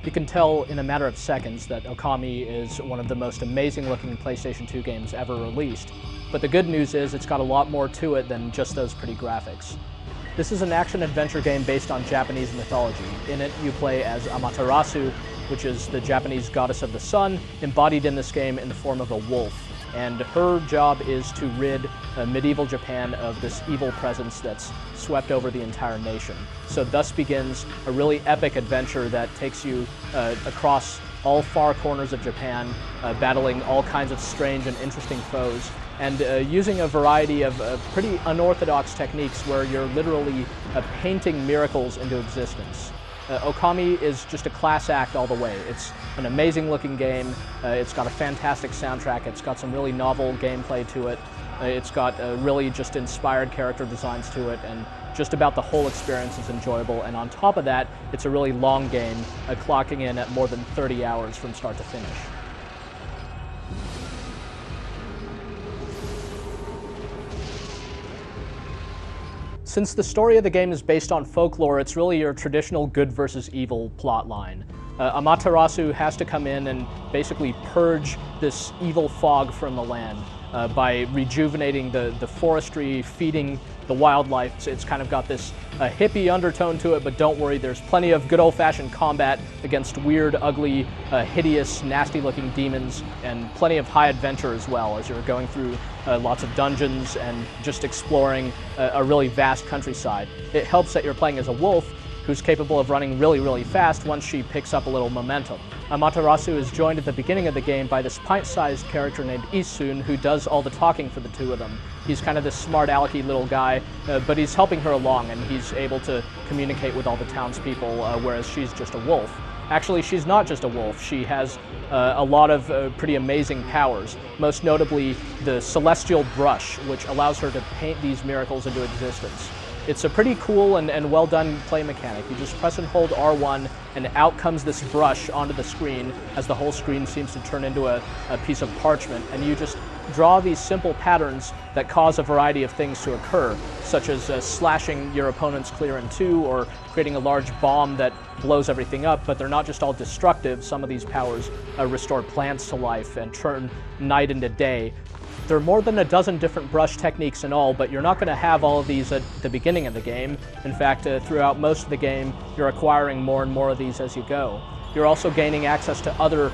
You can tell in a matter of seconds that Okami is one of the most amazing looking PlayStation 2 games ever released, but the good news is it's got a lot more to it than just those pretty graphics. This is an action-adventure game based on Japanese mythology. In it, you play as Amaterasu, which is the Japanese goddess of the sun, embodied in this game in the form of a wolf. And her job is to rid medieval Japan of this evil presence that's swept over the entire nation. So thus begins a really epic adventure that takes you across all far corners of Japan, battling all kinds of strange and interesting foes, and using a variety of pretty unorthodox techniques where you're literally painting miracles into existence. Okami is just a class act all the way. It's an amazing looking game, it's got a fantastic soundtrack, it's got some really novel gameplay to it, it's got really just inspired character designs to it, and just about the whole experience is enjoyable. And on top of that, it's a really long game, clocking in at more than 30 hours from start to finish. Since the story of the game is based on folklore, it's really your traditional good versus evil plotline. Amaterasu has to come in and basically purge this evil fog from the land by rejuvenating the forestry, feeding the wildlife. It's kind of got this hippie undertone to it, but don't worry, there's plenty of good old-fashioned combat against weird, ugly, hideous, nasty-looking demons, and plenty of high adventure as well as you're going through lots of dungeons and just exploring a really vast countryside. It helps that you're playing as a wolf who's capable of running really, really fast once she picks up a little momentum. Amaterasu is joined at the beginning of the game by this pint-sized character named Isun, who does all the talking for the two of them. He's kind of this smart alecky little guy, but he's helping her along, and he's able to communicate with all the townspeople, whereas she's just a wolf. Actually, she's not just a wolf. She has a lot of pretty amazing powers, most notably the celestial brush, which allows her to paint these miracles into existence. It's a pretty cool and well done play mechanic. You just press and hold R1 and out comes this brush onto the screen as the whole screen seems to turn into a piece of parchment, and you just draw these simple patterns that cause a variety of things to occur, such as slashing your opponents clear in two or creating a large bomb that blows everything up. But they're not just all destructive. Some of these powers restore plants to life and turn night into day. There are more than a dozen different brush techniques in all, but you're not going to have all of these at the beginning of the game. In fact, throughout most of the game, you're acquiring more and more of these as you go. You're also gaining access to other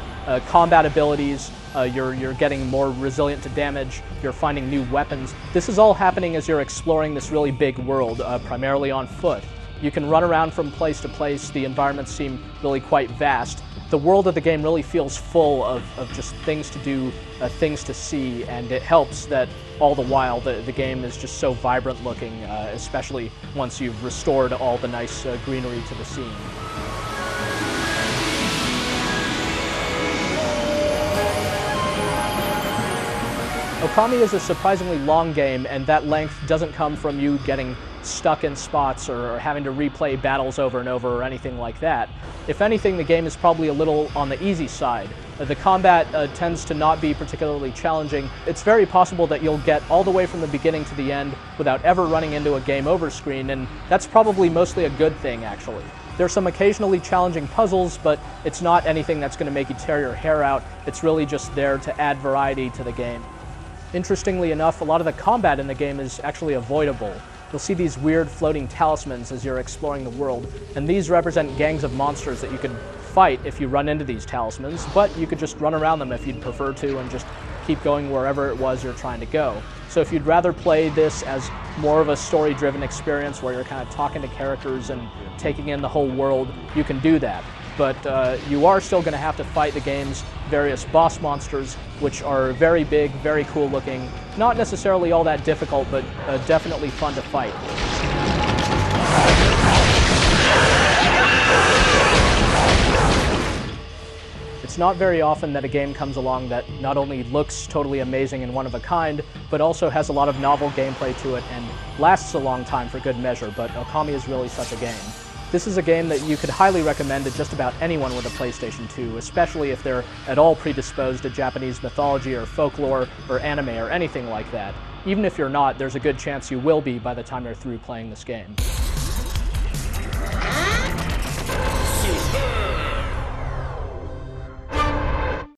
combat abilities, you're getting more resilient to damage, you're finding new weapons. This is all happening as you're exploring this really big world, primarily on foot. You can run around from place to place, the environments seem really quite vast. The world of the game really feels full of just things to do, things to see, and it helps that all the while the game is just so vibrant looking, especially once you've restored all the nice greenery to the scene. Okami is a surprisingly long game, and that length doesn't come from you getting stuck in spots or having to replay battles over and over or anything like that. If anything, the game is probably a little on the easy side. The combat tends to not be particularly challenging. It's very possible that you'll get all the way from the beginning to the end without ever running into a game over screen, and that's probably mostly a good thing, actually. There's some occasionally challenging puzzles, but it's not anything that's going to make you tear your hair out. It's really just there to add variety to the game. Interestingly enough, a lot of the combat in the game is actually avoidable. You'll see these weird floating talismans as you're exploring the world, and these represent gangs of monsters that you could fight if you run into these talismans, but you could just run around them if you'd prefer to and just keep going wherever it was you're trying to go. So if you'd rather play this as more of a story-driven experience where you're kind of talking to characters and taking in the whole world, you can do that. But you are still going to have to fight the game's various boss monsters, which are very big, very cool looking, not necessarily all that difficult, but definitely fun to fight. It's not very often that a game comes along that not only looks totally amazing and one of a kind, but also has a lot of novel gameplay to it and lasts a long time for good measure, but Okami is really such a game. This is a game that you could highly recommend to just about anyone with a PlayStation 2, especially if they're at all predisposed to Japanese mythology or folklore or anime or anything like that. Even if you're not, there's a good chance you will be by the time you're through playing this game.